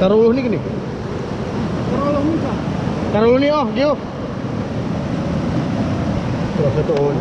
Taruh ni gini. Taruh ni oh, Gio. Terus satu on.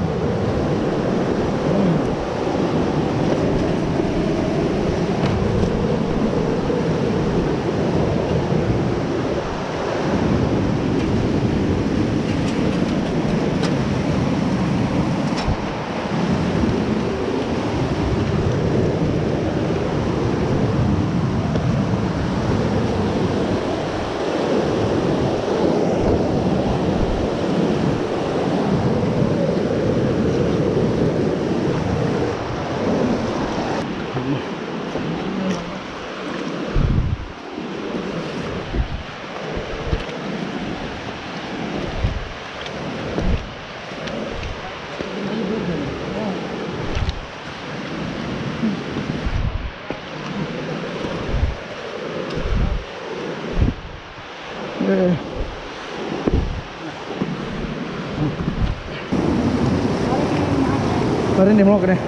Parin di mlok deh.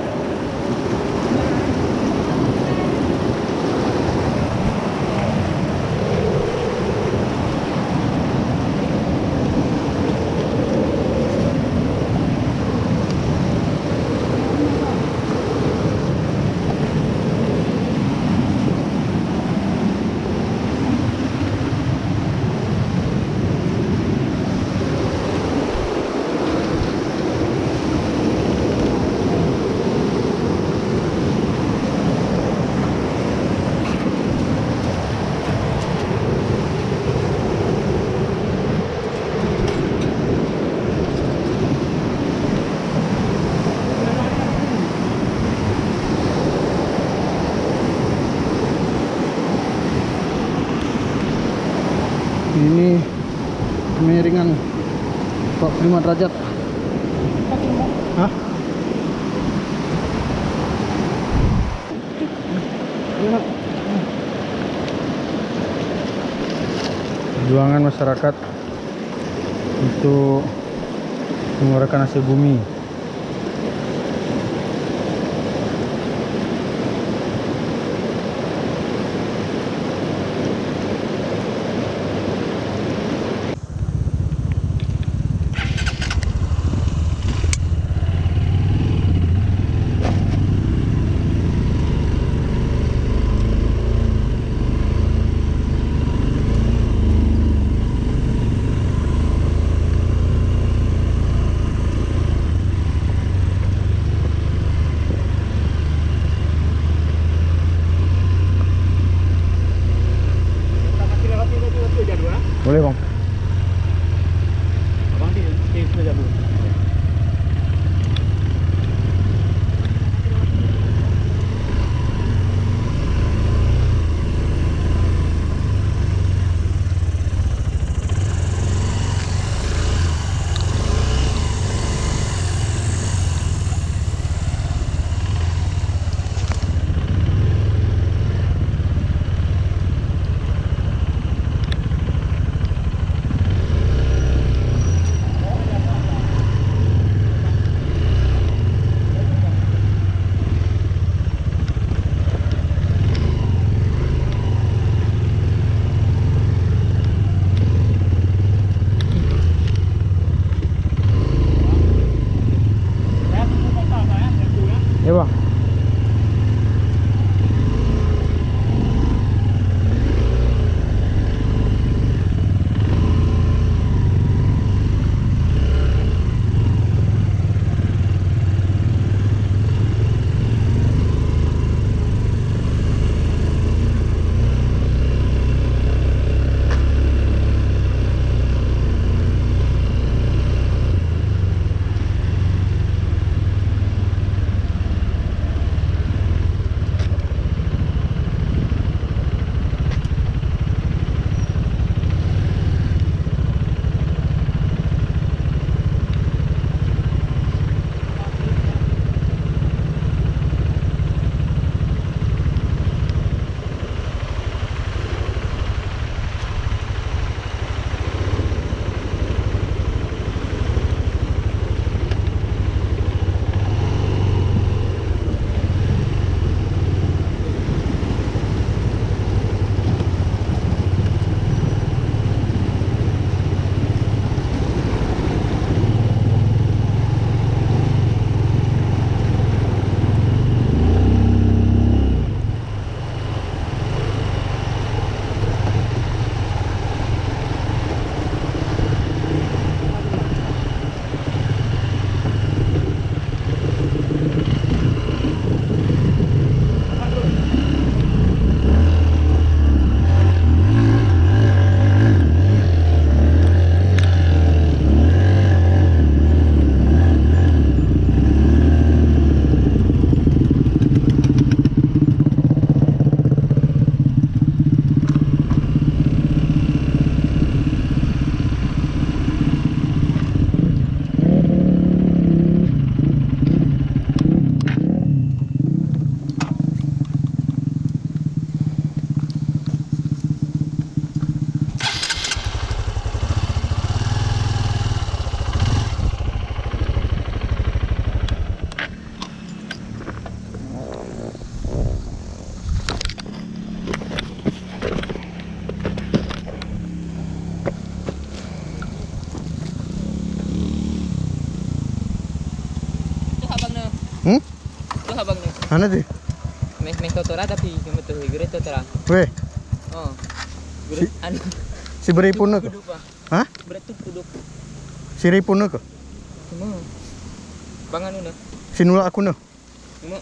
Ini kemiringan 45 derajat. Hah? Perjuangan masyarakat untuk mengeluarkan hasil bumi. Mana sih? Meh totora tapi cuma tuh gure totora. Weh, Oh. Gure anu si beripun ke? kudu Pak. Hah? Berat tuh kudu. Si ripun ke? Cuma bang anu nah. Si nula aku no. Cuma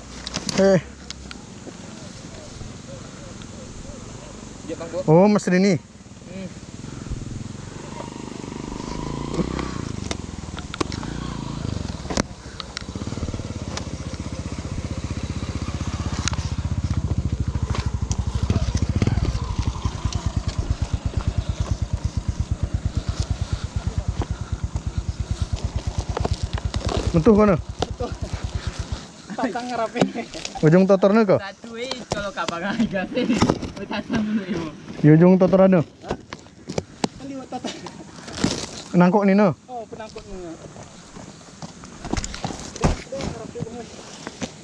dia bang gua. Oh, mesin ini. Mentuh kono. Pasang ngarape. Ujung totornya ke? Satu kalau kapan gase. Pasang dulu ibu. Di ujung totornya. Kali totor. Nangkok ini no. Oh, penangkutnya.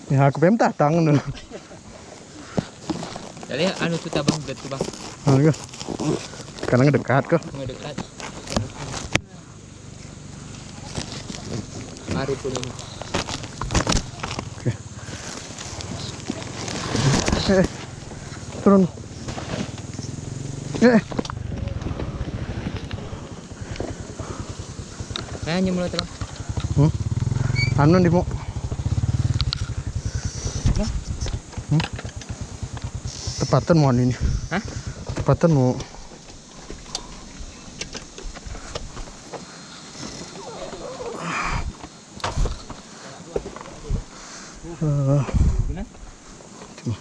Ya aku pengen tatang no. Jadi anu tuh tabang betul bang. Oh, iya. Sekarang dekat ke? Ngedekat. Mari pun ini. Oke. Turun. Kayaknya mulai telah. Anu di mau. Tepatan mau ini. Hah? Tepatan mau. Guna? Cuma.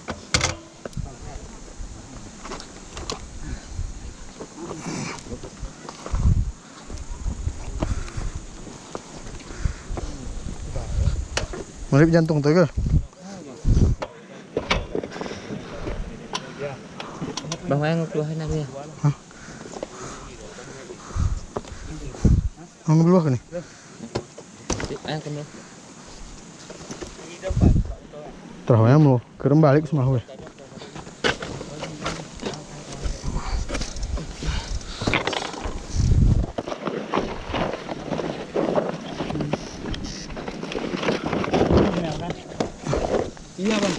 Malip jantung tuh ke? Bang Wayang keluarin apa ya? Hah? Ang beluah kan nih? Ayang kemana? Terawihnya mau kerem balik semua gue. Iya bang.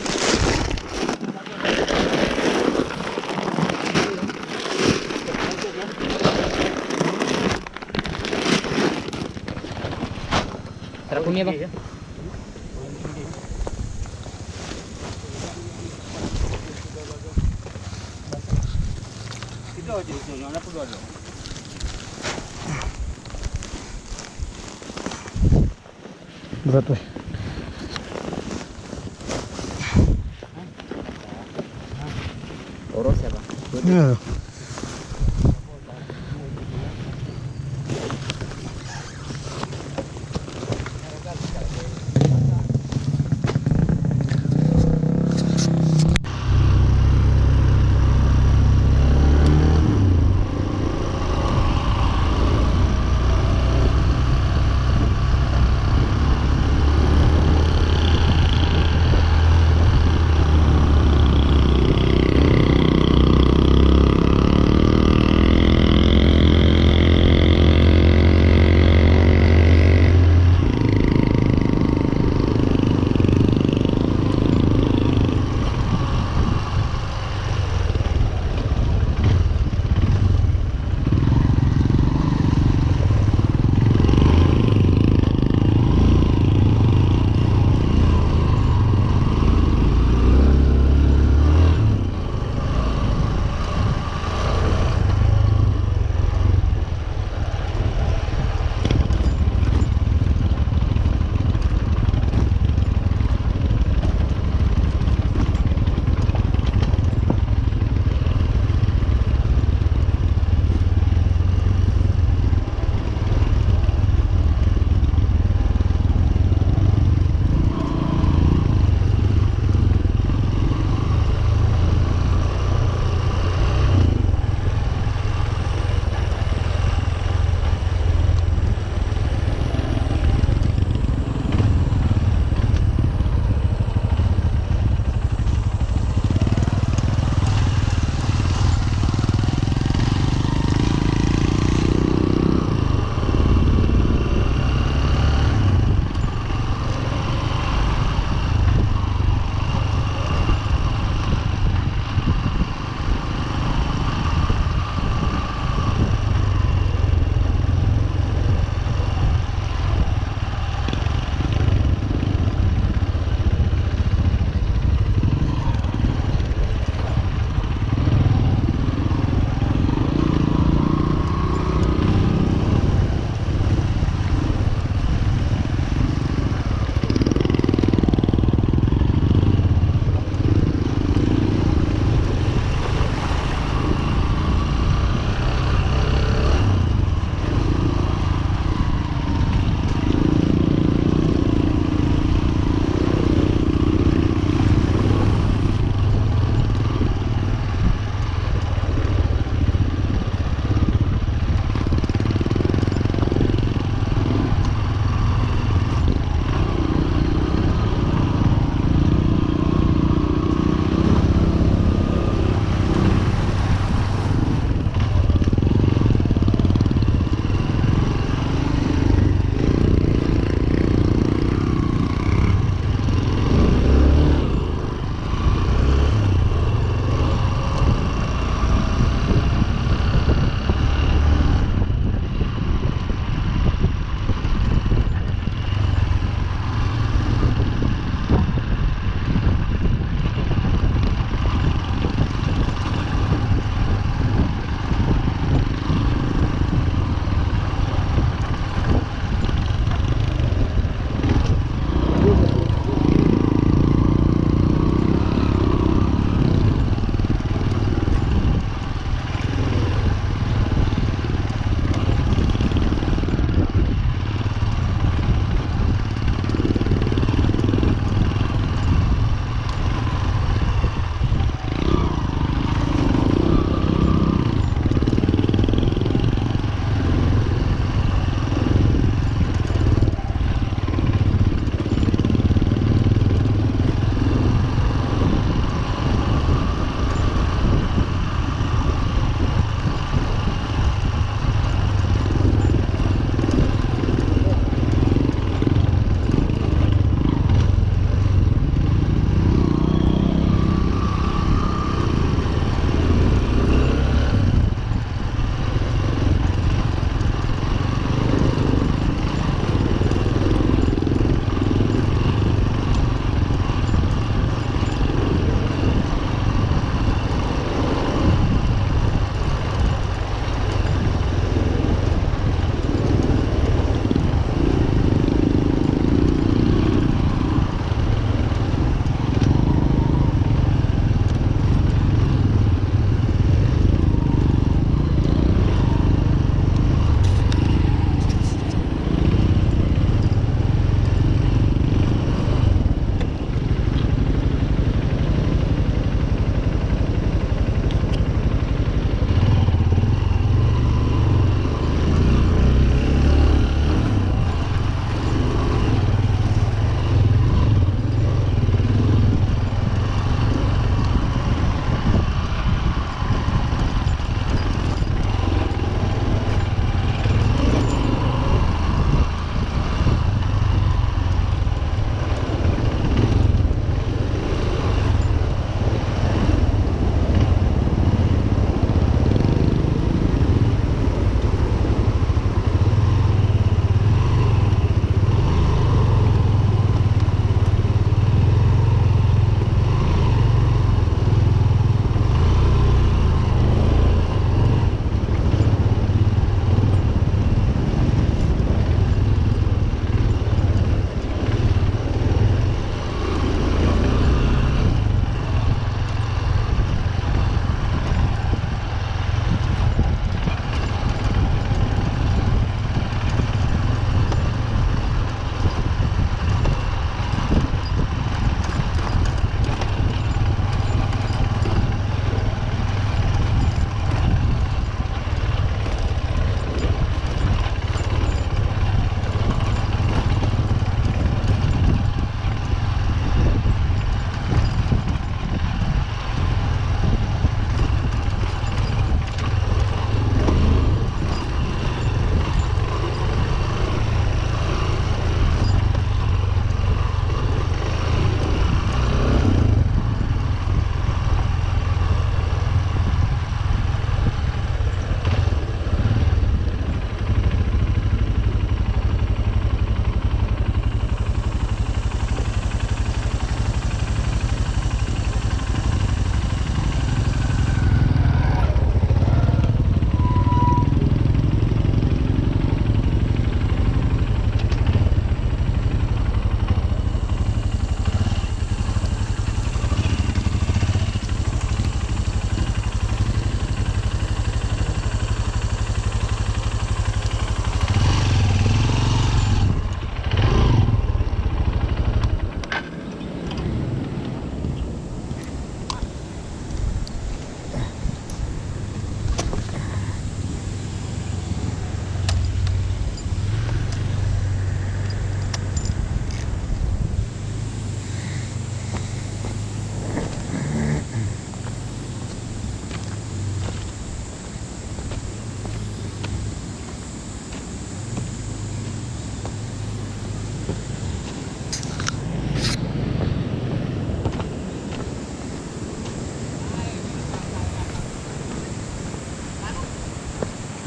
Terapungnya bang. Berat weh. Oros ya bang. Ya.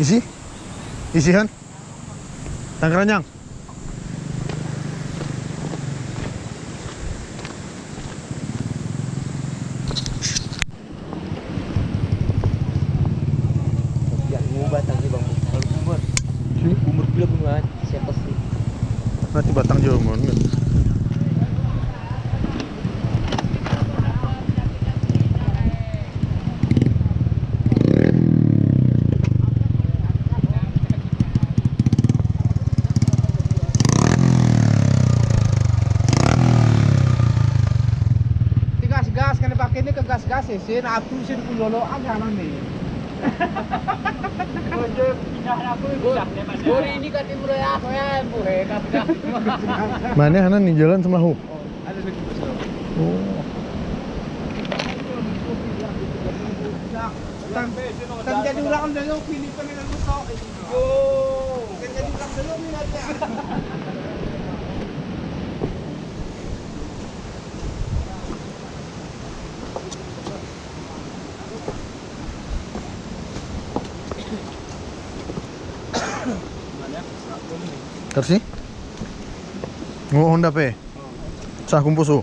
Isihan. Tangkeranyang. Batang di bang. Kalau umur pula bunga siapa sih? Nanti batang jauh mon. Gas kan pakai ini ke gas-gas sih, aku sih kulolo aja nih. Bori ini kan timur ya, aku ya, buhe kapda. Mana hana nih jalan sama hu. Ada lagi besar. Oh. Kan jadi ulang dulu pilih pemilihan luto. Oh, kan jadi ulang dulu minatnya. Tersi? Ngo Honda pe. Sah kumpusu.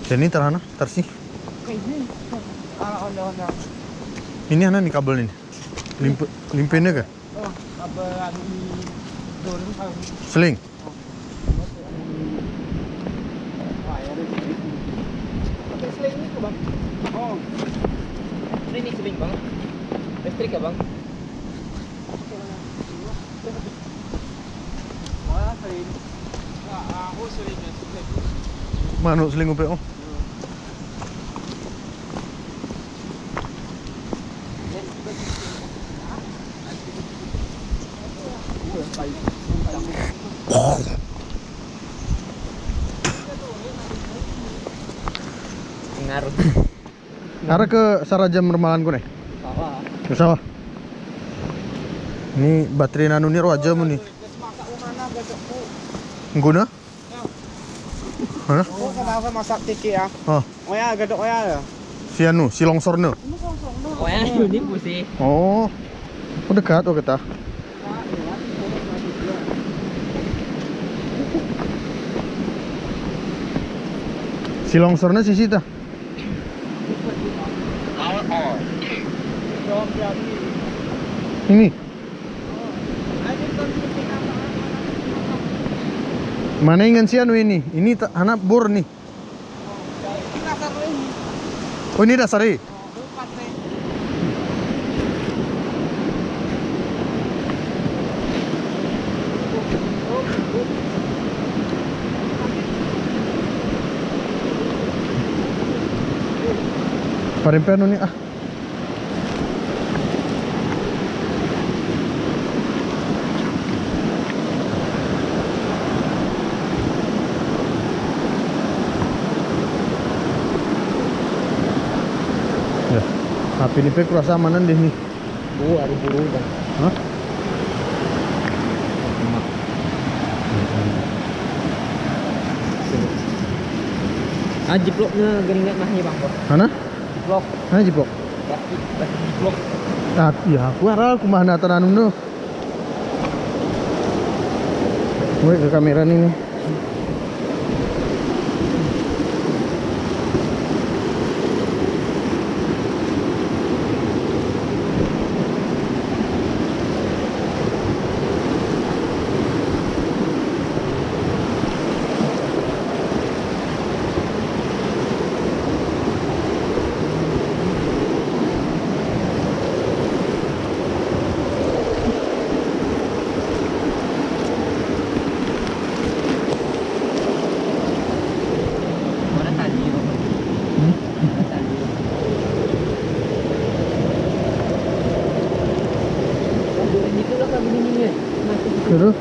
Jadi terhana tersi. Ini hana nih kabel ini. Limpinnya ke? Oh, kabel anu dorong kalau Seling. pakai seling ini tuh, Bang. Oh. Ini seling bang. Listrik ya bang? Wah, seling. Aku selingnya seling. Mana seling upe oh. Ngaruh. Arah ke Saraja Mermalan ku nih. Sawah. Ke sawah. Ini baterai nanu ni aja mu nih. Guna? Mana? Oh, kenapa masak tiki ya? Oh, Oh ya, gadok ya. si anu, si longsornya. Oh ya ini sih. Oh. Oh dekat oh kita. Si longsornya sisi ta. Ini. Mana ingin si anu ini? Ini anak bor nih. Oh ini dasari. Parempean nih ah. Ya, api ini kurasa amanan deh nih. Ada buru bang. Hah? Jiploknya geringat mahnya bang. Mana? Jiplok. Mana jiplok? Plastik jiplok. Ah, ya aku harap aku mah natan anu no. Woi ke kamera nih. Mana tadi? Mana tadi? Ini tuh lah begini nih. Terus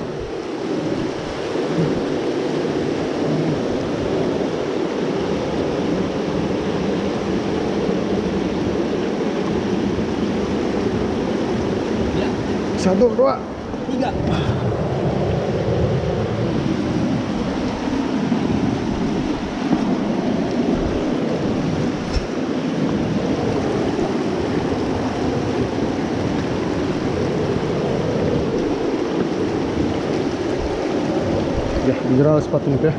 Ya, 1, 2. 3. Jual sepatu ni ya.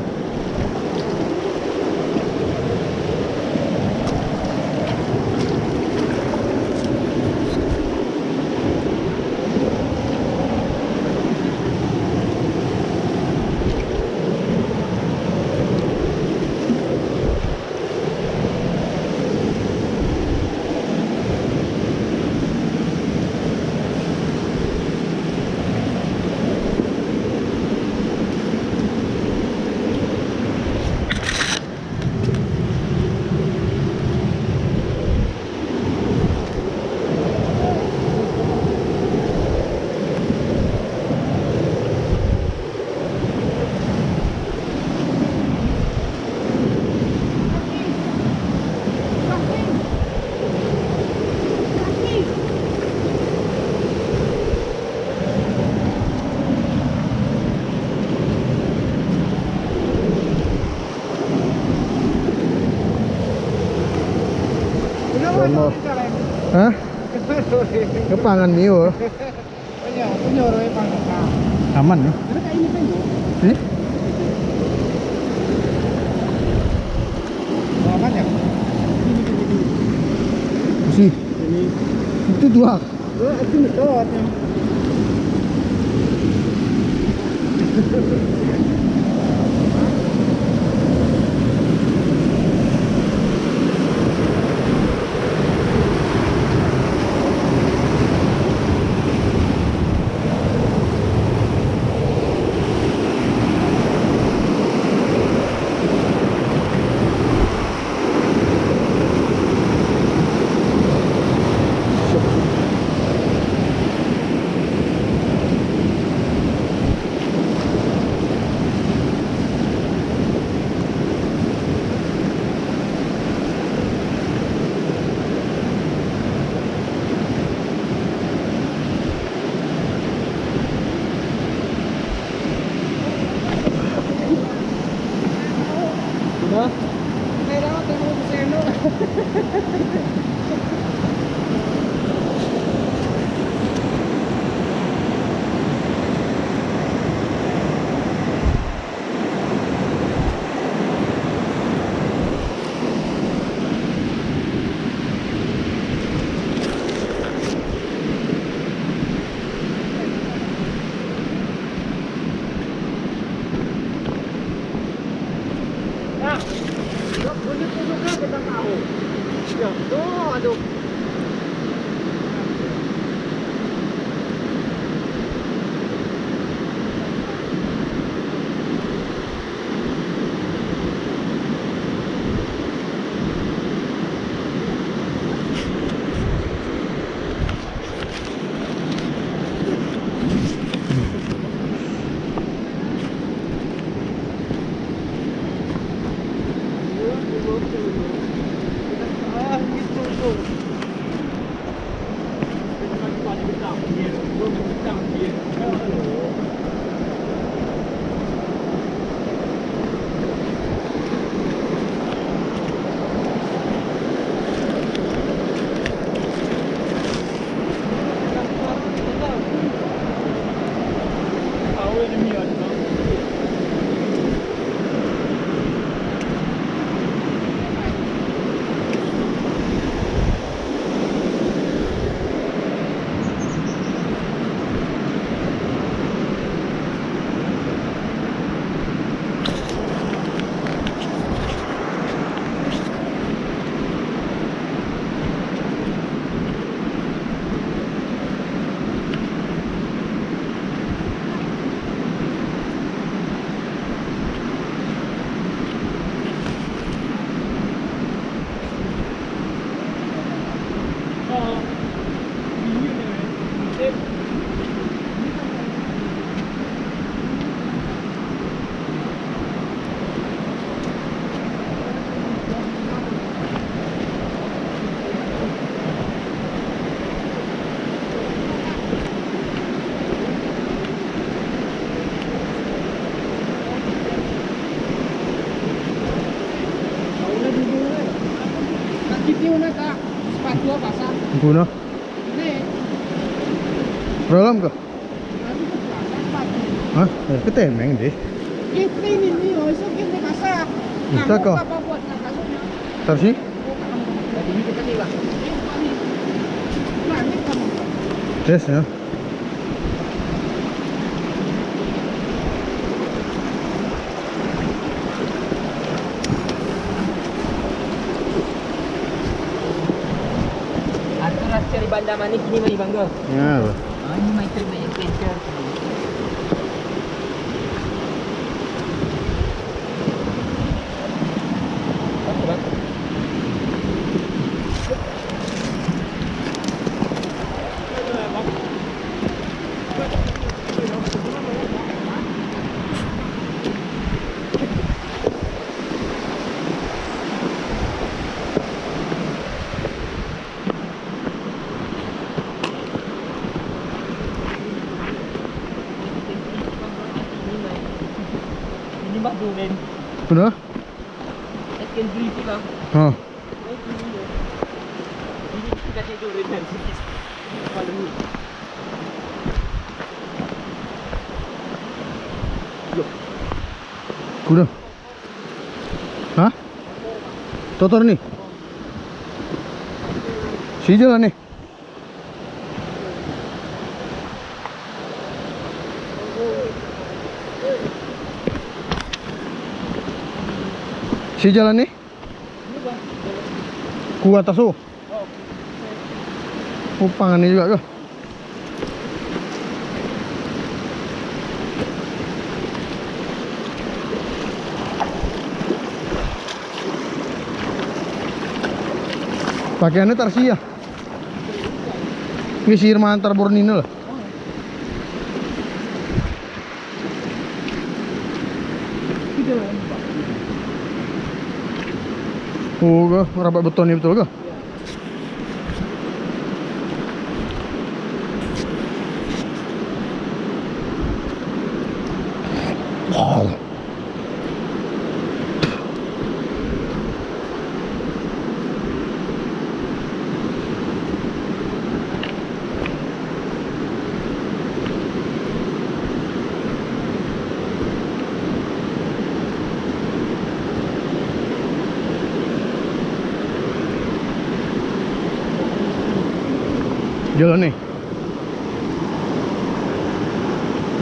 Mo. Hah? Kepangan niyo. Punya orang pangkat. Aman ya? Ada kayak ini kan? Sih? Aman ya? Sih. Ini Itu dua. itu metode. Aduh. Guna. Dalam ke? Hah? Ketemeng deh. Itrinin niyo, so hindi masak. Bisa kah? Papabuat na kasunod. Tarsi? Tadi ni kita ni bang. Langit kamu. Yes ya. Aku rasa cari bandar manik ni mari bangga. Ya. Ini mai terima yang picture. Apa bang? Ini bang duren. Sudah? Akan beli pula. Ha. Ini kita ada duren nanti. Kalau ni. Kuda. Hah? Totor ni. Si jalan ni. Si jalan ni. Ku atas tu. Upangan ni juga ke? Pakaiannya Tarsi ya? Ini sirma antar Bornino lah. Oh, rapat beton ni betul ke? Wow. Jalan nih.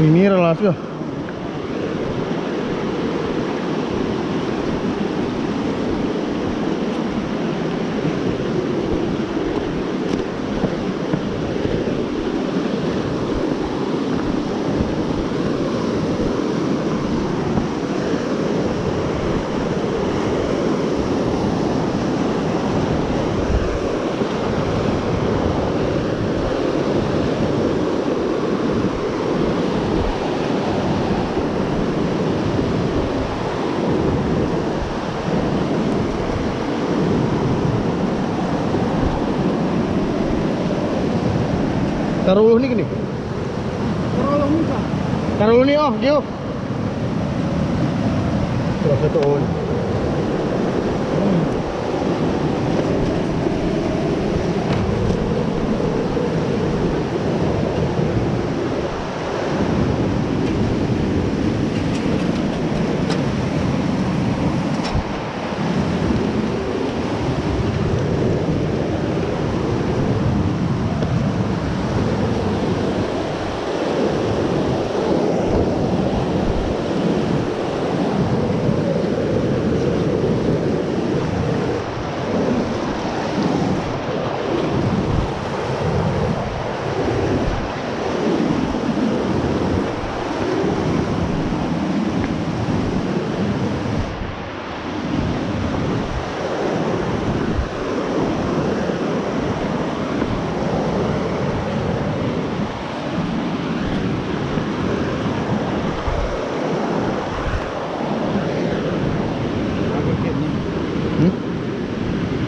Ini relasi ya. Taruh ni ke ni? Taruh ni oh, Gio. Terus satu on.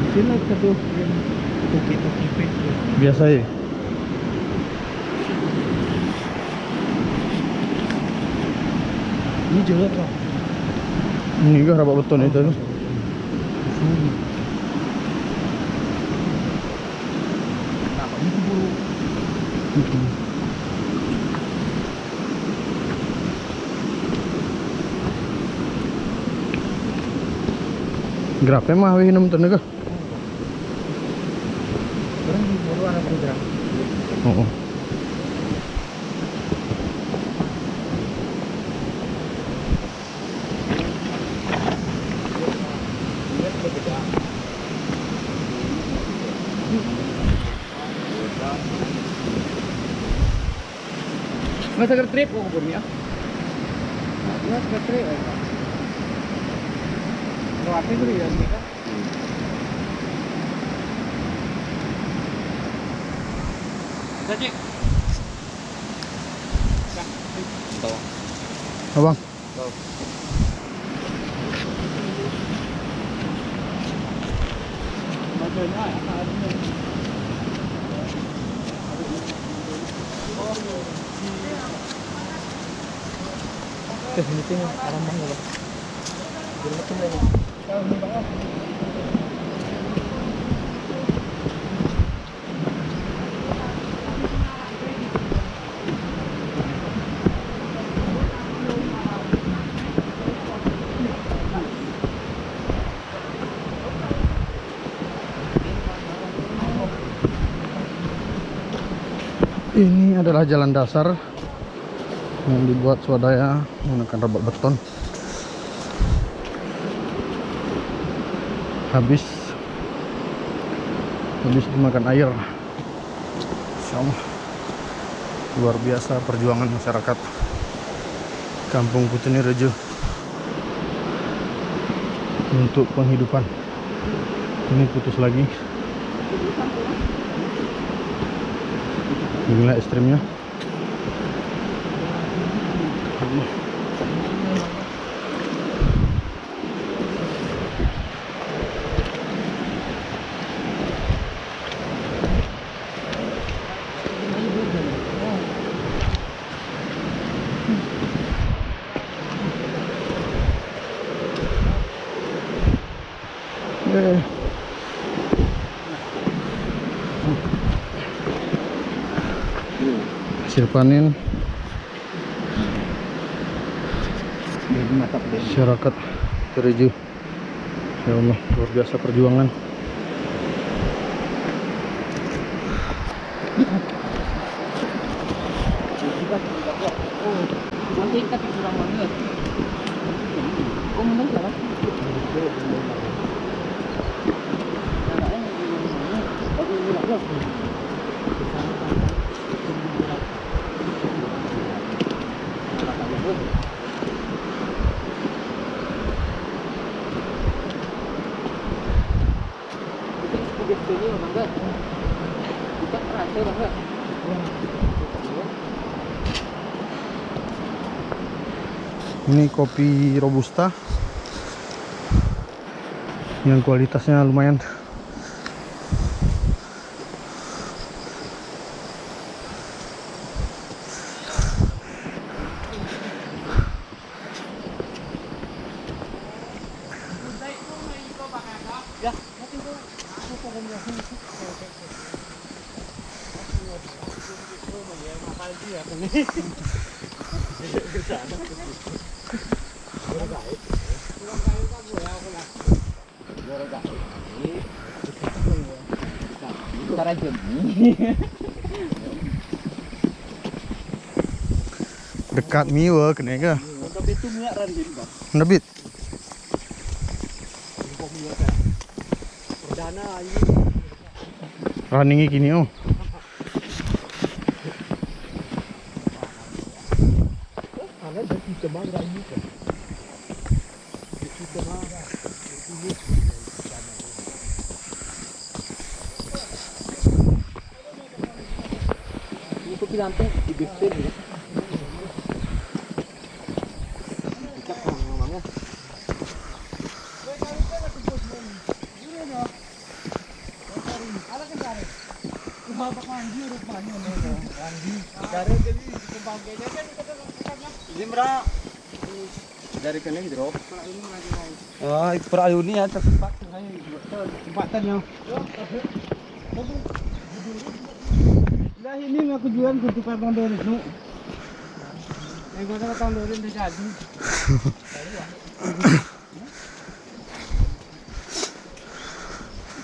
Sila satu toki-toki pet. Biasa ya. Ini jelas kah? Ini ke rapat beton itu tu. Apa ni buru? Grape mah we hinum teu ke? Orang di baru anak program. Oh. Nggak seger trip kok kubur ya? Nggak seger trip. Lewatnya dulu ya ini kan? Cek. Tahu. Abang. Tahu. Macamnya ada. Ini arah mana loh? Ini adalah jalan dasar yang dibuat swadaya menggunakan rebak beton. Habis dimakan air. Insyaallah. Luar biasa perjuangan masyarakat Kampung Kutunirejo untuk penghidupan. Ini putus lagi. Inilah ekstrimnya. Hasil panen masyarakat Terejo. Ya Allah, luar biasa perjuangan. Ini kopi robusta yang kualitasnya lumayan. Dekat miwa kena ke? Tapi itu minyak ranjin bang. Nebit. Perdana ini. Running kini oh. Ada jadi coba ranjin kan. Itu pilantai di bisnis ya. Dari kena hidro. Ah, itu perayun ya tempat tempatannya. Nah ini aku jualan untuk tahun 2000. Yang gua tahun 2000 udah jadi.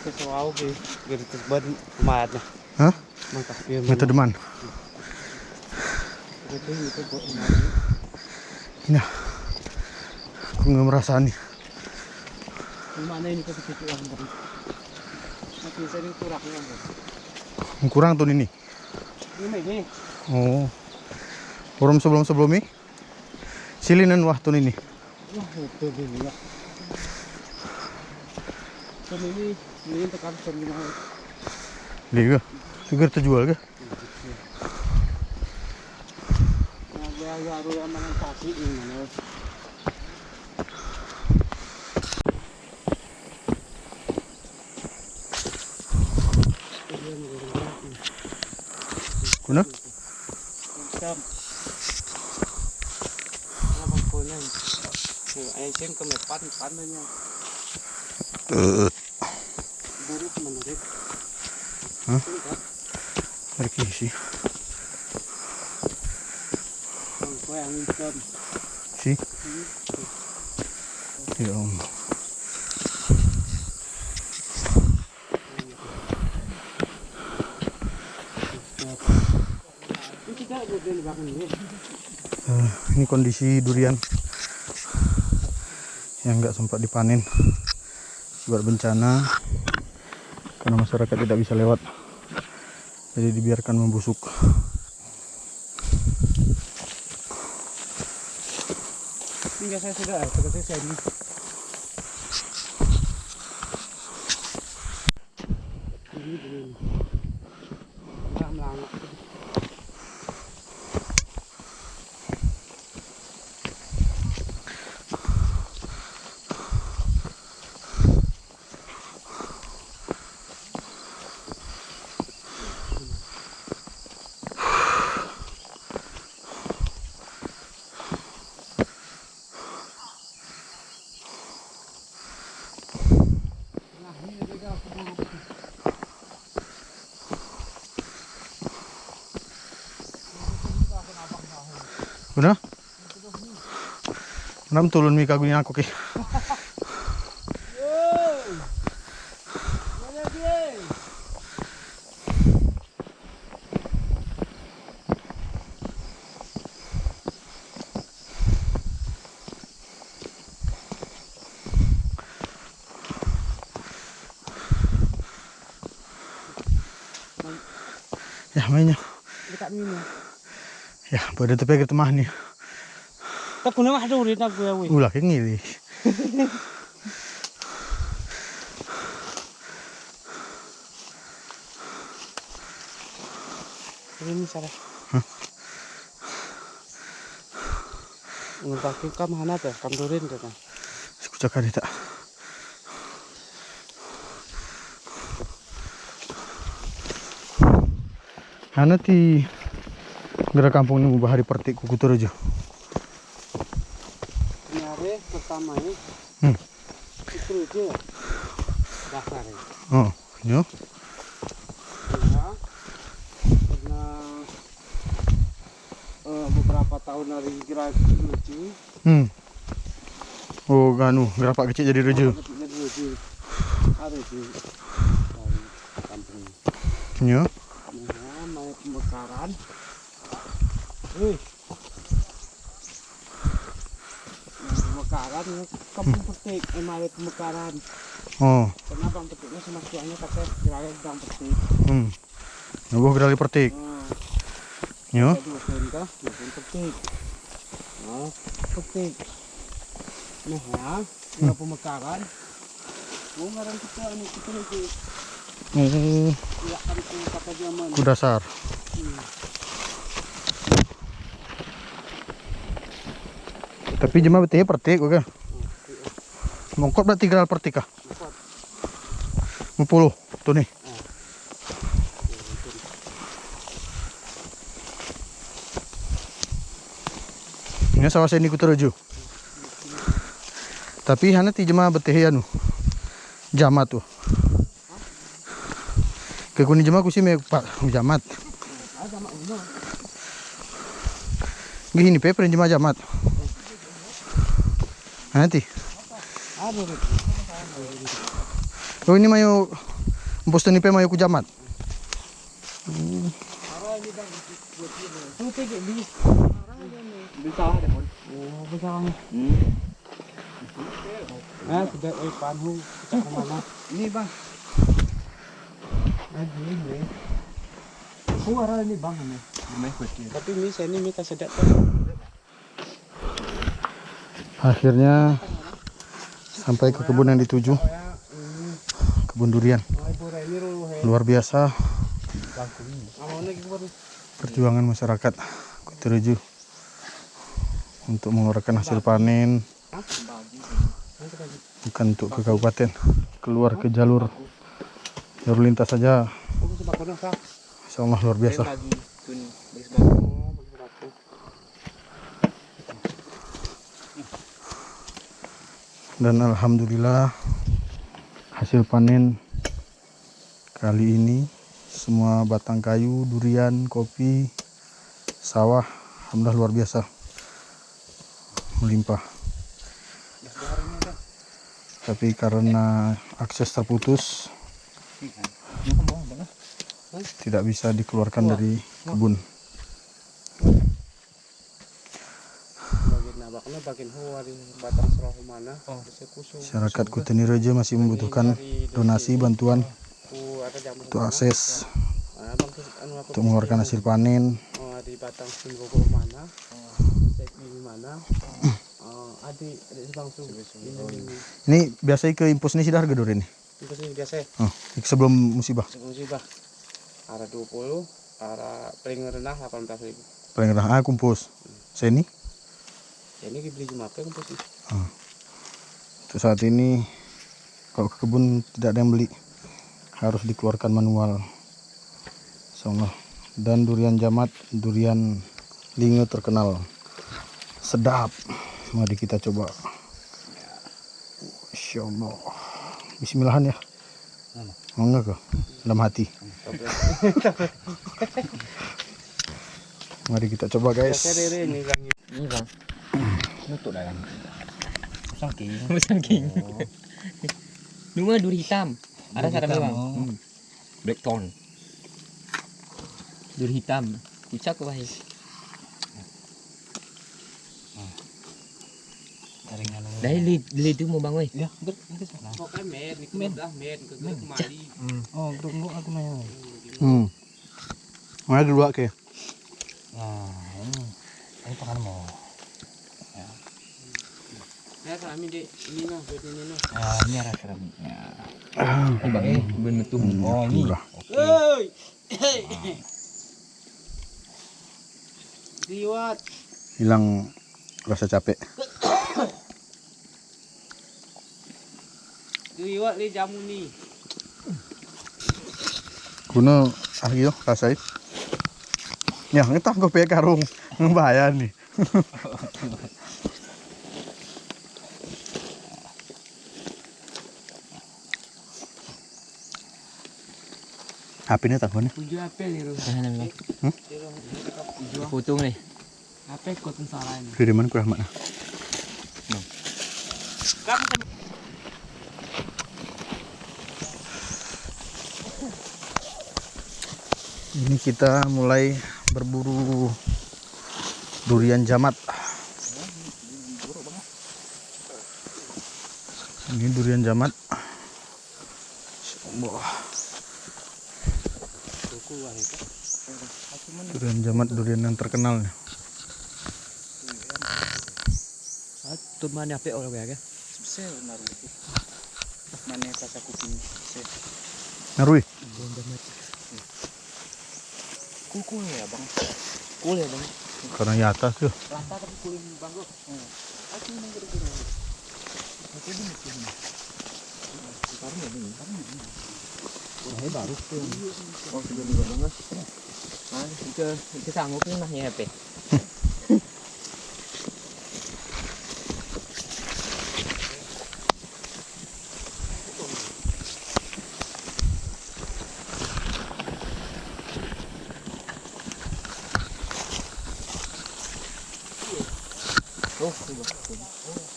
Kesawau ke gertes ban kumahat na. Hah? Mangkas piye. Metode man. Itu buat Nah, aku nggak merasa nih. mana ini kok cucu orang tadi. Nanti saya kuraknya. Kurang tuh ini. Ini. Oh, orang sebelum ini silinan wah tuh ini. Wah, itu dia. Ini tekan terminal. Liga, segar terjual ke? Baru yang mana kasih ini mana? Kuna? Sam. Apa kuna? Ay sen kami pan niya. Buruk menarik. Hah? Berkisi. Ang income. Si? Ya om. Ini kondisi durian yang nggak sempat dipanen buat bencana karena masyarakat tidak bisa lewat, jadi dibiarkan membusuk. Hingga saya sudah, seperti saya ini. Ini. Melangak. Benar? Nam tulun mi kagunin ako kay. Ya mainnya. Dekat ini. Ya, pada tepi ke temah ni. Tak guna mah durit nak gue we. Ulah kayak ngiri. Ini salah. Hah? Ngentaki kam hana teh, kam durin teh. Sekucakan tak. Hana ti gerak kampung ni ubah hari pertik kuku aja. Nyare pertama ini. Itu aja. Dasar ini. Oh, yo. Ya. Karena beberapa tahun dari gerak lucu. Oh, ganu, gerapak kecil jadi reju. Jadi lucu. Ada di kampung. Yo. Nah, mau pemekaran. Wih. Pemekaran kampung petik, malah pemekaran. Oh. Karena bang petiknya sama tuanya kata kira-kira bang petik. Nabuh gerali pertik. Yo. Dua petik. Nah, petik. Nah, ya, pemekaran. Mau ngarang kita anu kita lagi. Ya kan kata zaman. Ku dasar. Tapi jema betih pertik oke. Mongkot berarti geral pertik kah? 50 tuh nih. Ini sawah ini ku teruju. Tapi hana ti jema betih anu. Jamat tuh. Ke kuni jema ku sih me pak jamat. Gini pe jema jamat. Nanti. Oh ini mayo Empus tu ni pe mayu ku jamat. Tuh tigik di. Bisa deh, Mon. Oh, bisa. Sudah panhu kita ke mana? Ini, Bang. Ini. Arah ini, Bang, ini. Tapi ini saya ini minta sedap kan. Akhirnya sampai ke kebun yang dituju. Kebun durian. Luar biasa perjuangan masyarakat Kutereju untuk mengeluarkan hasil panen, bukan untuk ke kabupaten, keluar ke jalur lintas saja. Insya Allah luar biasa. Dan alhamdulillah hasil panen kali ini semua batang kayu, durian, kopi, sawah, alhamdulillah luar biasa melimpah. Tapi karena akses terputus, tidak bisa dikeluarkan dari kebun. Masyarakat Kutereju masih membutuhkan donasi bantuan untuk akses, untuk mengeluarkan hasil panen. Ini biasa ke impus ini sudah harga durian ini. Impus ini biasa. Sebelum musibah. Musibah. Arah 20, arah paling rendah 18.000. Paling rendah kumpus. Seni? Ini dibeli Jumape kumpus ini. Untuk saat ini kalau ke kebun tidak ada yang beli, harus dikeluarkan manual. Insyaallah. Dan durian jamat, durian linge terkenal sedap. Mari kita coba. Insyaallah. Bismillahan ya. Mau enggak kok? Dalam hati. Mari kita coba guys. Ini Bang. Nutuk dah kan. Musang Musangking. Dua duri hitam. Ada cara Bang. Blackthorn. Duri hitam. Cicak ke baik. Dari itu mau bang weh. Ya, pokoknya med ke kemari. Oh, tunggu aku main. Mana dua ke? Nah, ini pakan mau. Ya, kami di ini noh, ini noh. Ini arah keramik. Ini bang, benetum. Oh, ini. Liwat. Hilang rasa capek. Liwat li jamu ni. Kuno yo rasai. Ya, ngetah gue pakai karung bahaya nih. HP ini tahunnya. Tujuh apel ni tu. Foto ni. Apel kau salah ni. Dari mana kurang mana? Ini kita mulai berburu durian jamat. Ini durian jamat. Durian jamat, durian yang terkenal. Tu mana apel orang berapa? Sel naruh. Mana pas aku pin. Narui. Kul ya bang. Kul ya bang. Karena di atas tuh. Rata tapi kul bang tu. Aku ni gede. Aku ni ni. Sekarang ni. Ini baru tu. Oh sudah dua banget. Kita sanggup ni mahnya apa?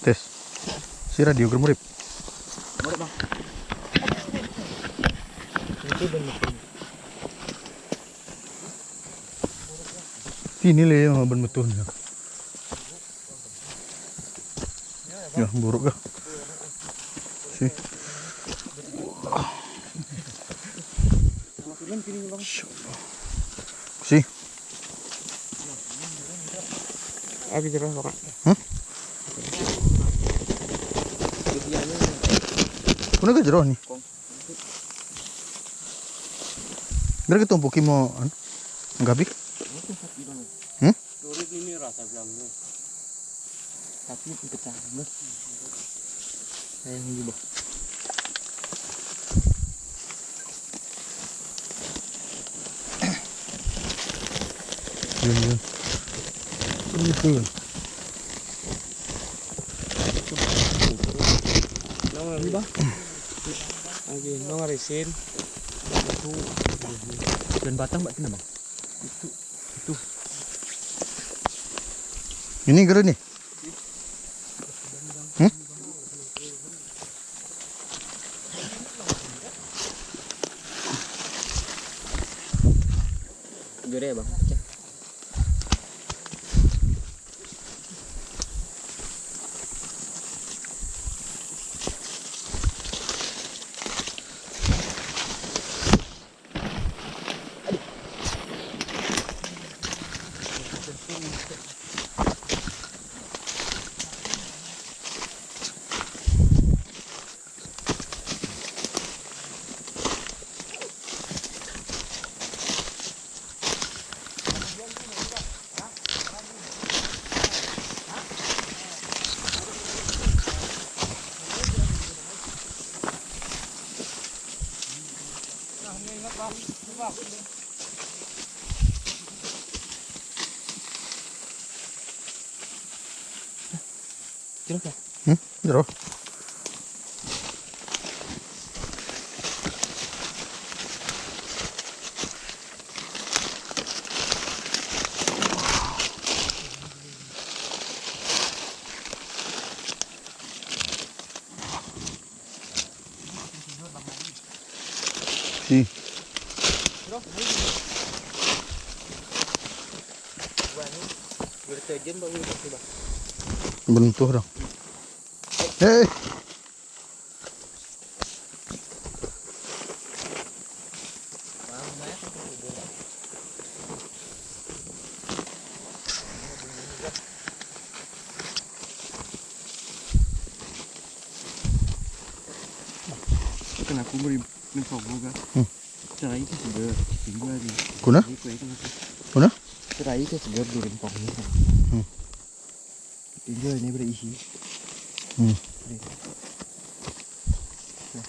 Tes. Si radio germurip. Murip bang. Sini le yang ban betul ya. Ya, buruk kah? Si. Si. Abi jerah bang. Kuna ke jero ni? Gara ketumpuki mo gabi? Dorip ini rasa bilang Tapi pecah banget. Sayang juga. Yun. Betul. Nong ba? Lagi nong arisin. Itu dan batang mbak kena bang. Itu. Ini gara ni. Gede bang. Jeruk ya? Jero. Si. Bertajem bang ini coba. Bentuk dah. Hei. Kenapa beri mencoba kan? Cerai ke segar, tinggal di. Kuna? Kuna? Cerai ke segar di rempong ni. Tinggal ni berisi.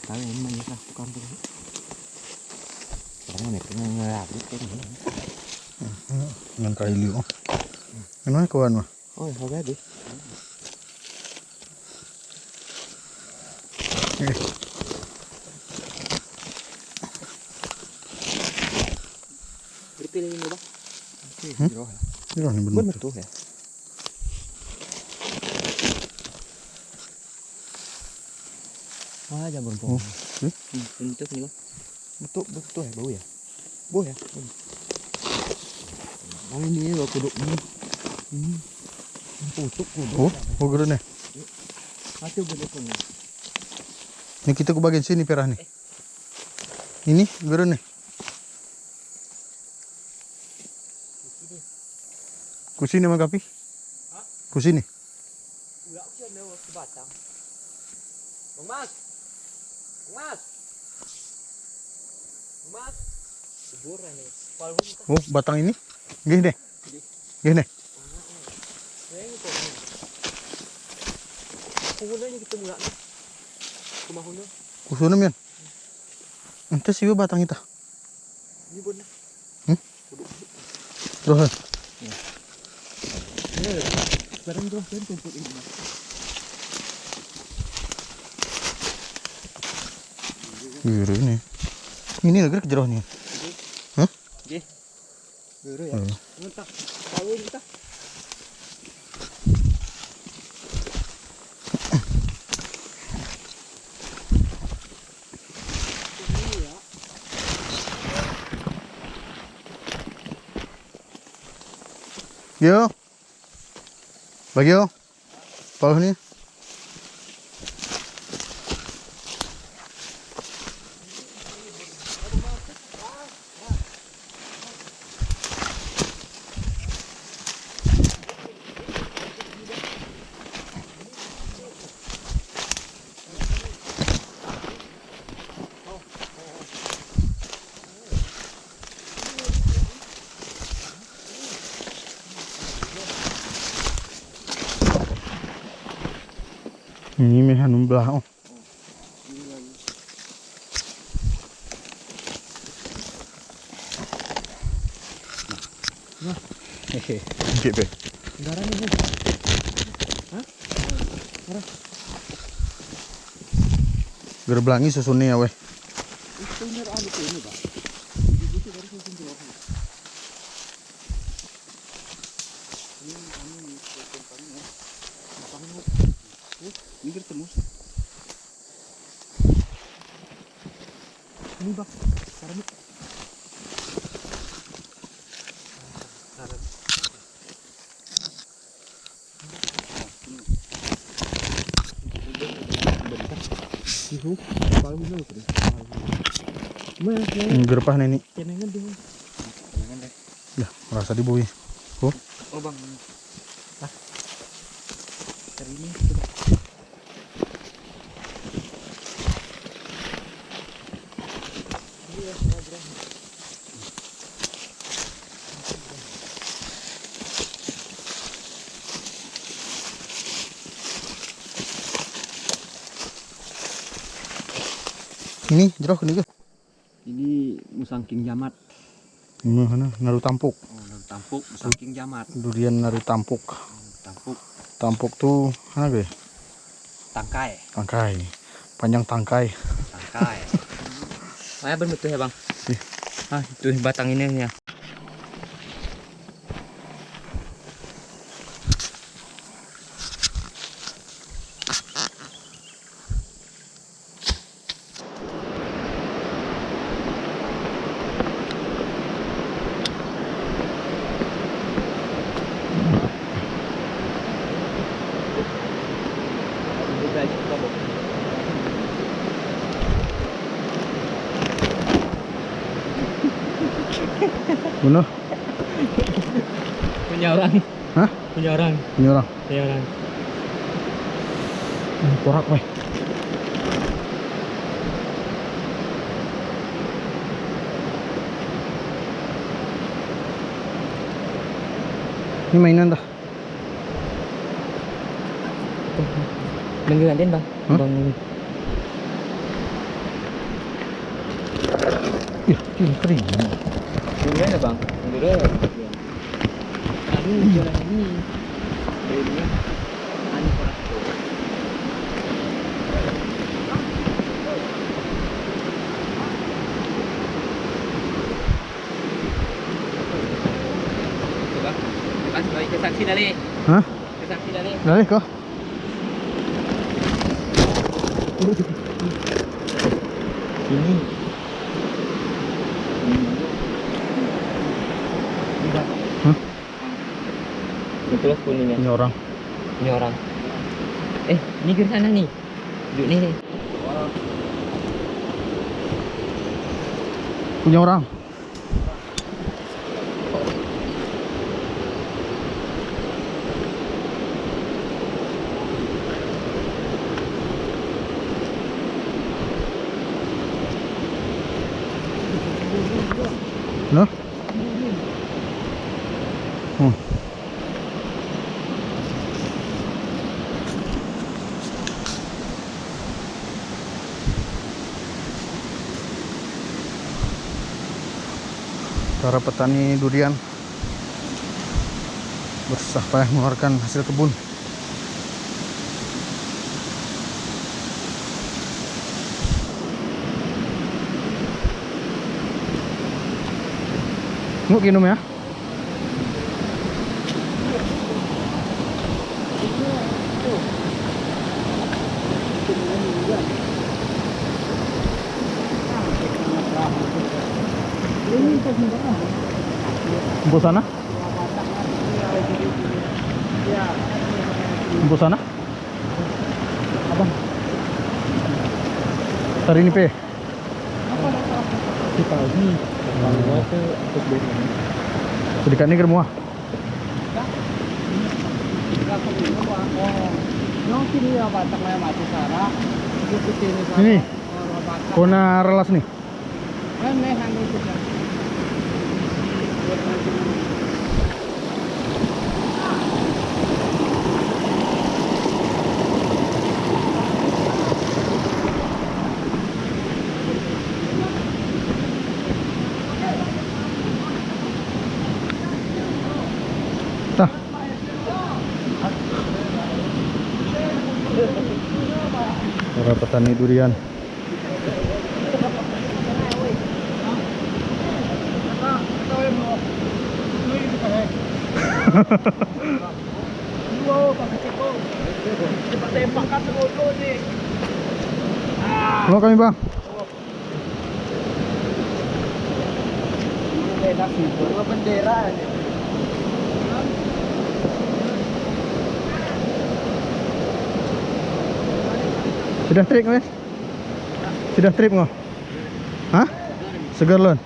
Tahu yang mana lah kampung. Orang ni kena ngerabut kan ni. Dengan kayu. Mana kawan mah? Oh, apa ada? Berpilih ini bang. Jauh. Jero ni bentuk. Betul ya. Wah, jangan berbohong. Bentuk ni bang. Betul ya, bau ya. Bau ya. Bang ini lo kuduk ni. Putuk kuduk. Oh gara ni. Hasil boleh pun. Ni kita ke bagian sini perah ni. Ini gara ni. Kusini mah kapi? Kusini. Enggak sih ada sebatang. Bang Mas. Kuburan ni. Oh, batang ini. Gih deh. Gih deh. Ini kok. Kuburannya kita mulak ni. Kumahuna. Kusunum yan. Ente siwa batang ita. Ni pun. Roh. Barang tu kan tumpuk ini. Biru ni. Ini negara kejerah ni. Hah? Okey. Biru ya. Mentah. Tahu kita. Gio. Bagio. Bawah ni. Ini meh anu belah. Oh. Hehe. Okey, be. Darah ni. Gerblangi susun ni ya weh. Itu ni ada tu ni, Pak. Itu baru susun tu. Ini bertemu. Ini bak, sekarang Ibu, kalau dulu tu. Gerpah nenek. Kenangan dia. Kenangan deh. Ya, merasa dibui. Oh. Oh bang. Ah. Hari ini Ini jeruk ni ke? ini musangking jamat. Ini mana? Naru tampuk. Oh, tampuk musangking jamat. Durian naru tampuk. Tampuk Tampuk tu mana ke? tangkai. Tangkai. Panjang tangkai. Tangkai. Mana betul ya bang? Ih. Ah itu batang ini ya. Bunuh. Punya orang. Hah? Punya orang. Ini orang. Punya orang. Korak weh. Ini mainan dah. Minggu din bang. Hah? Bang. Ih, ini kering. Minggu na bang. Minggu na. Ano jalan ini? Ini. Ano para to? Coba. Kan sebagai kesaksi dari. Hah? Kesaksi dari. Dale kau. Ini. Hah? Betul kuningnya. Ini orang. Ini orang. Ini ke sana nih. Duduk ni nih. Punya orang. No? Para petani durian bersusah payah mengeluarkan hasil kebun. Nggak minum ya? Di sana? Untuk sana? Abang. Hari ini pe. Kita ini kalau ke untuk beli. Sedekat ni ke rumah. Nong sini ya batang maya mati sana. Itu sini sana. Ini. Oh, batang. Kona relas ni. Nih hanggu itu kan. Tah. Para petani durian. Halo kami bang. Bendera. Sudah trip guys? Sudah trip ngah? Hah? Segar lon?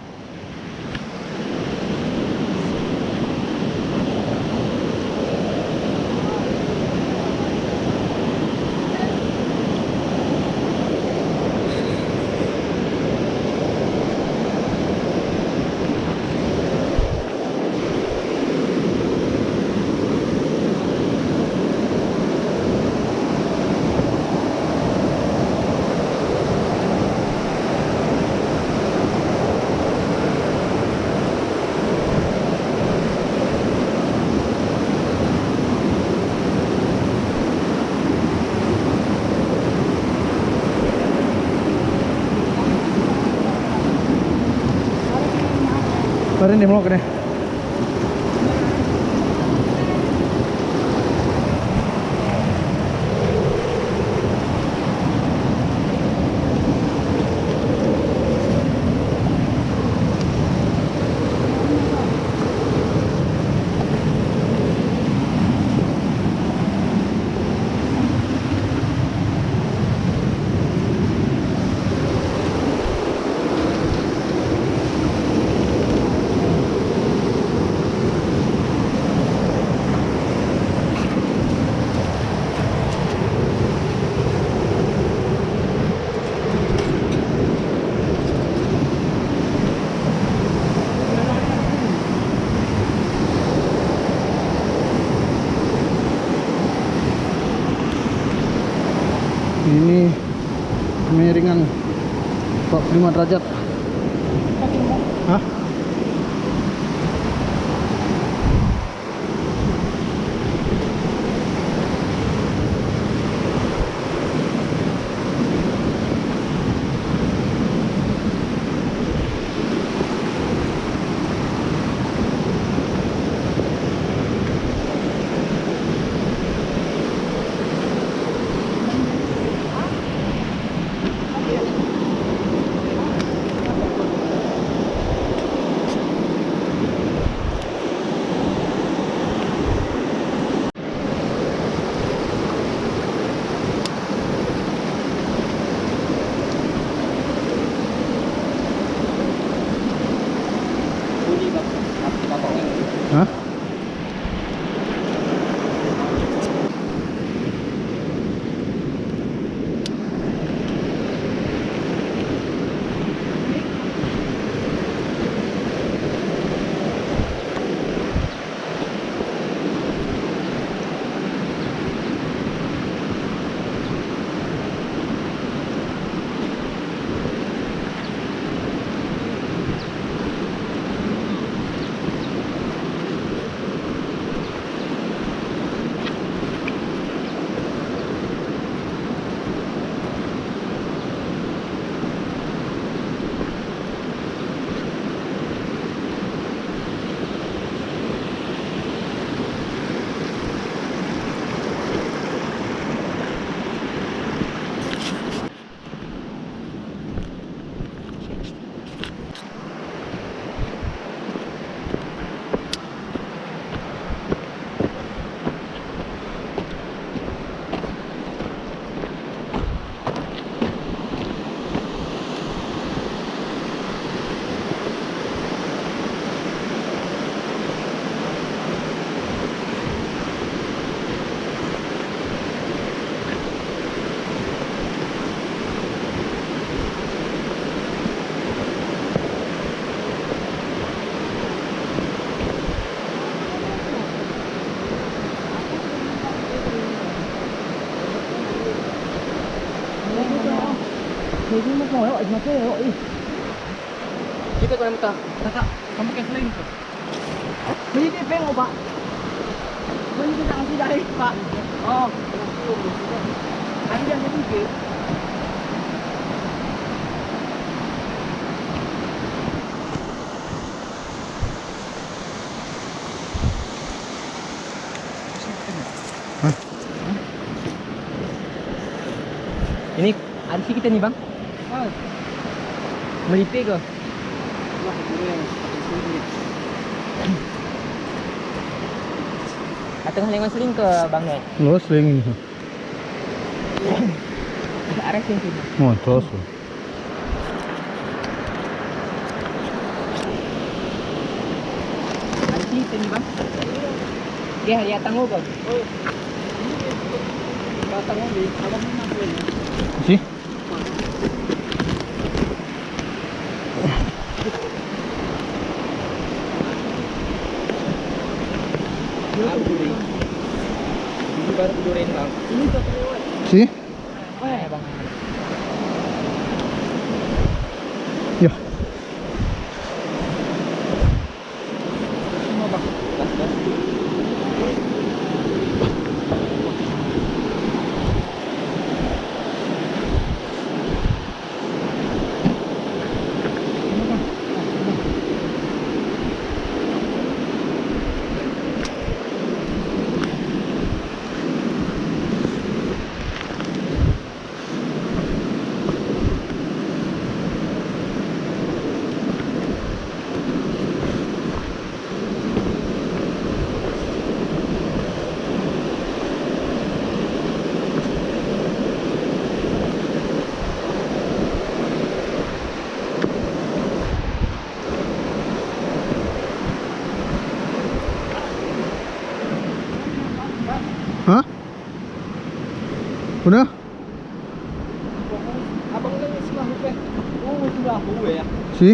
Mari ni melok ni. Ini kemiringan 45 derajat. Hah? Jadi macam awak macam awak ni. Kita kau nak minta. Tak. Kamu pakai sling tu. Beli dia peng Pak. Beli dia tak kasih dari Pak. Oh. Ada yang ketiga. Ini RC kita ni bang. Melipir ke? Tengah lengwan seling ke bang ni? Lo sling ni. Arah sini. Oh, terus. RC kita ni bang. Ya tangguh ke? Kalau tangguh ni, abang ni nak boleh. Si? Ini baru kudurin bang. Ini tak lewat. Si? Bang. Ya. Semua bang. Dah. Hah? Udah? Abang ni sebelah hukum. Oh, sebelah hukum ya. Si?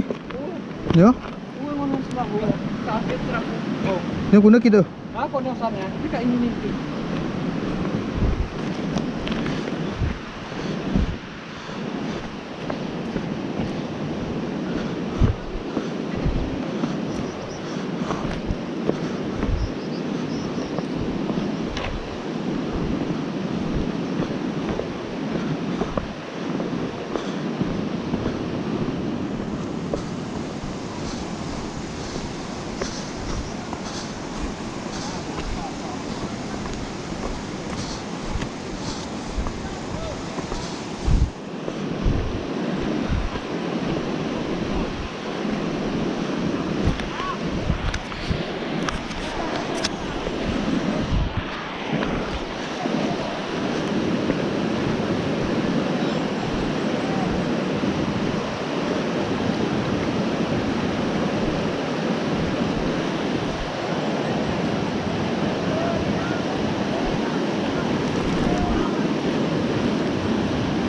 Ya? Oh, mana sebelah hukum. Sakit terap. Oh. Yang guna kita? Apa ni usahanya? Dekat ini ni.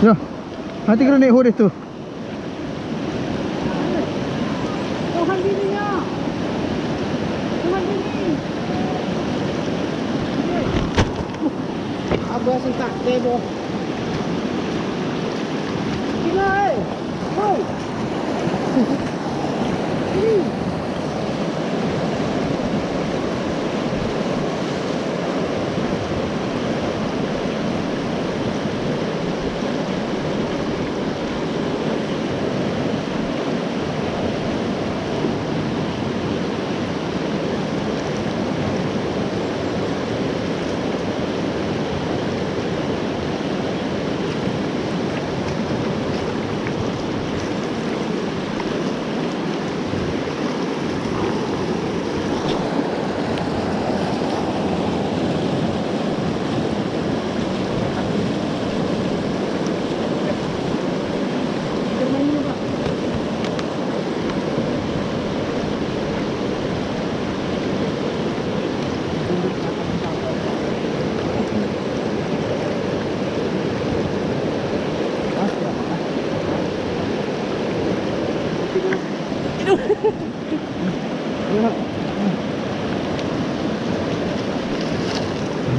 Ya. Nanti kena naik horis tu. Tuhan dirinya. Tuhan diri. Abah sing tak tebo. Tinggal. Hoi.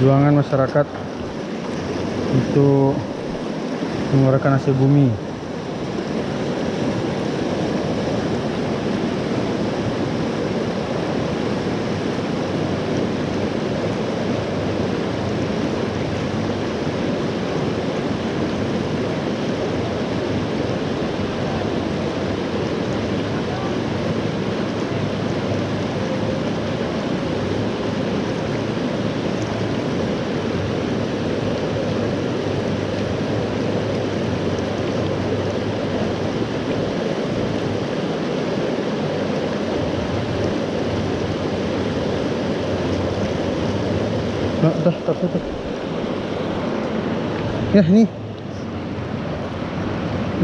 Perjuangan masyarakat untuk mengeluarkan hasil bumi Dah, tak tutup. Ya, ini.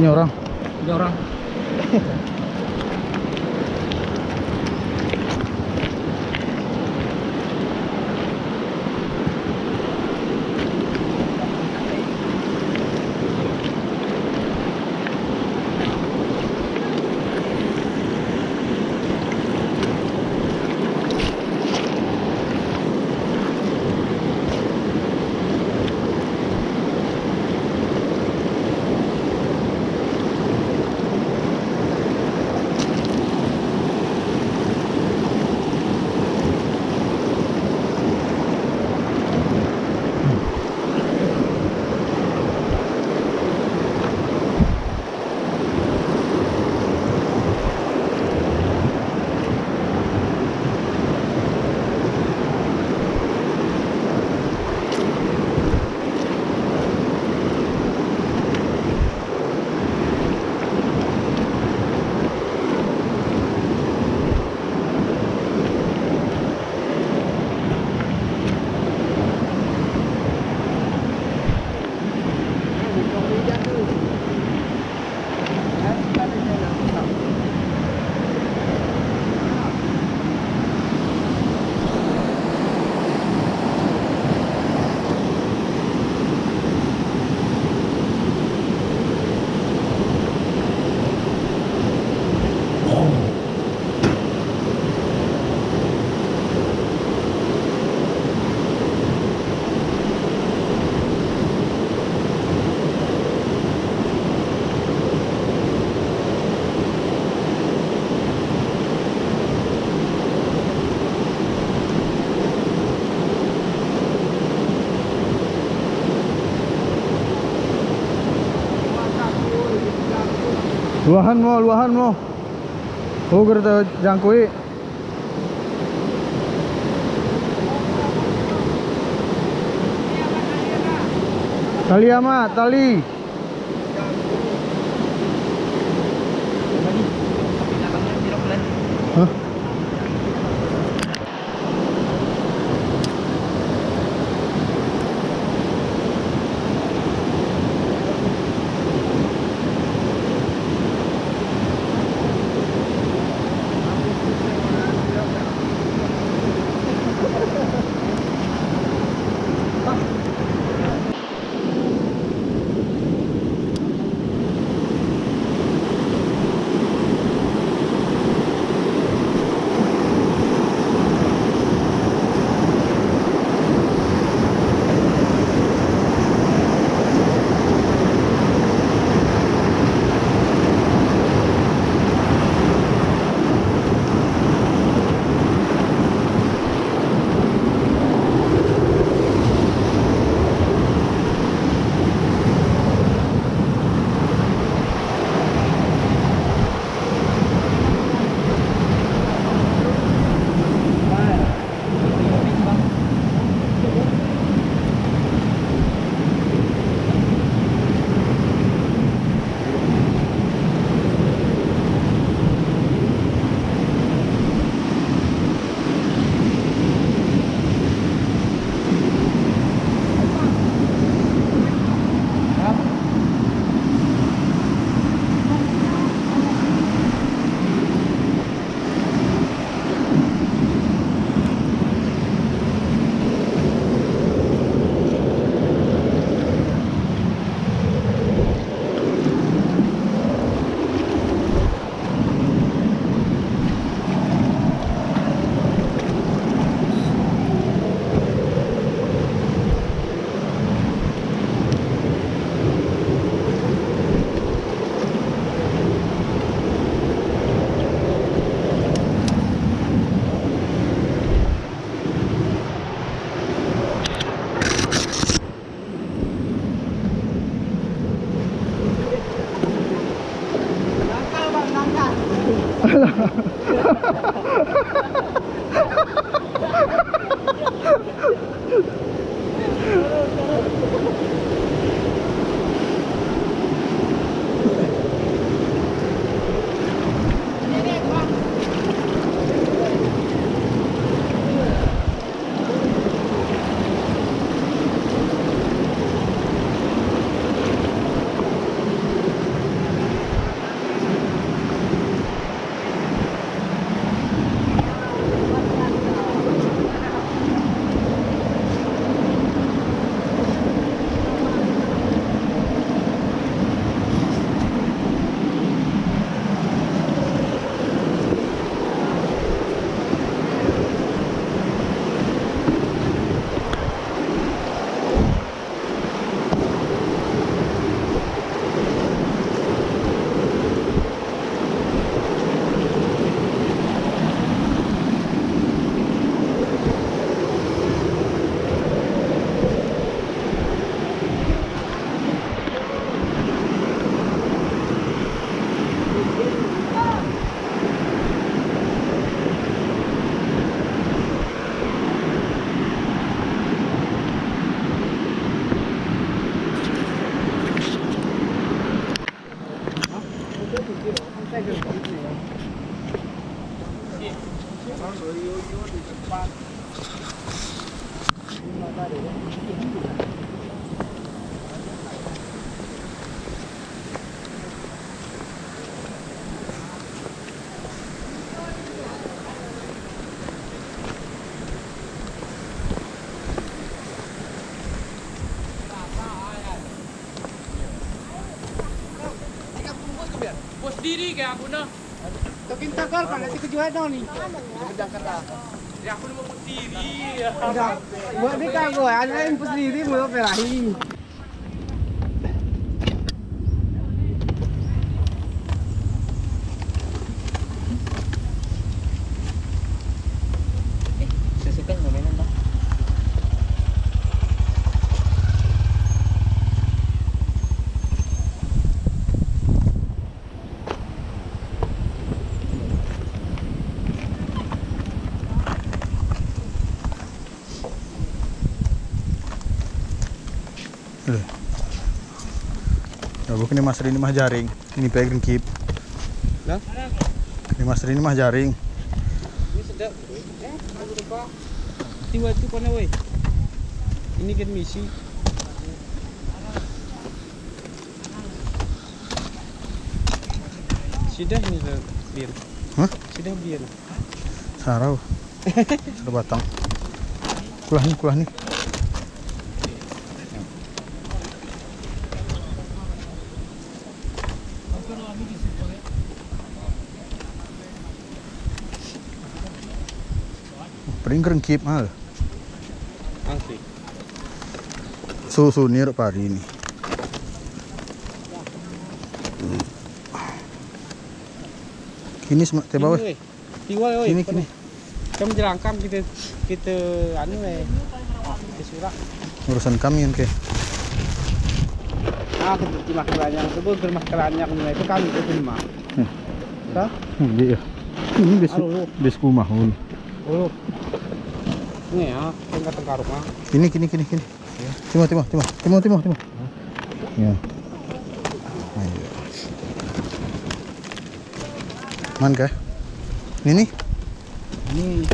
Ini orang. Ada orang. Luahan mo. Hugar ta jangkui. Tali amat, tali. Hah? Bos diri kayak aku nah. Tokin takal kan nanti kejual dong nih. Ya aku mau bos diri. Enggak. Buat ni kago, ada yang bos diri mau perahi. Sesuka ngomenan dah. Ya, bukan ini mas ini mah jaring, ini pegang kip. Nah, Ini mas ini mah jaring. ini sedap. Aku lupa. Tiwa itu kona woi. Ini kan misi. Sudah ini dah bir. Hah? Sudah bir. Sarau. Sudah batang. Kulah nih. Paling kerengkip mal. Angki. Susu ni pari ini. Kini semak teh bawah. Tiwa woi. Kini. Kamu jerangkam kita anu kita surat. Urusan kami yang ke. Ah, kita terima keranjang sebut terima keranjang itu kami terima. Dah? Iya. Ini besku mahun. Oh. Ini ya, tingkat tengkaruk mah. Kini. Timo. Ya. Ayo. Man kah? Ini? Ini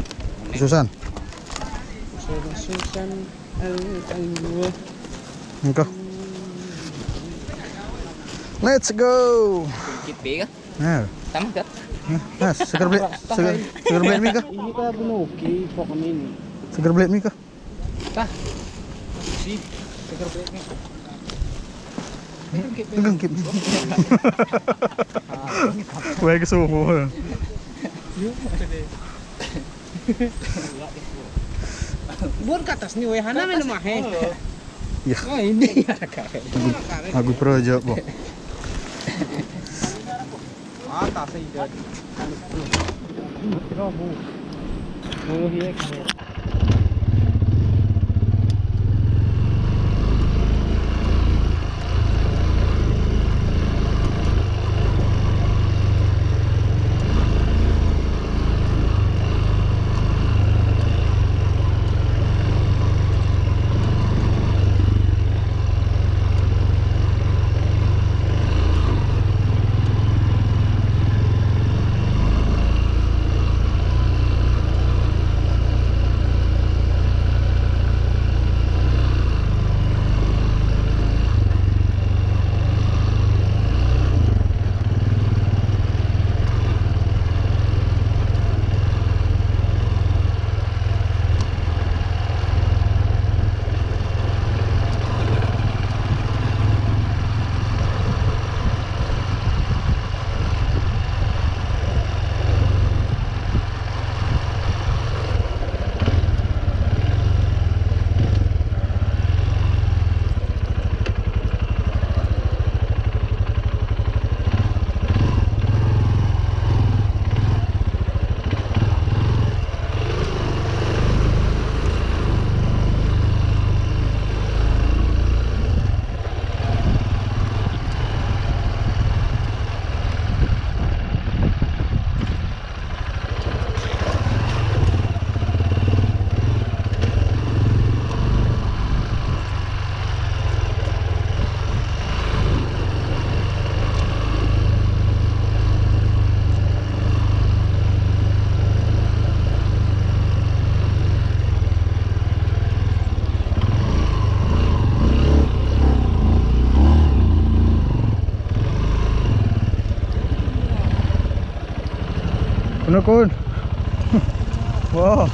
Susan. Susan al-Alwa. Engkau. Let's go. Kipi kah? Nah, Sama kah? segar blade mi kah? Ini ka bunuki pokoknya ini. Segar blade mi kah? Tah. Si seger break ni. Pegang kip. Wah, kesumo. Buat ke atas ni, weh. Hana mana mah he? Ya. Oh ini. Aku projo, boh. Ah, tak sih dia. Kira bu. Bu hiek. Kun. Wow.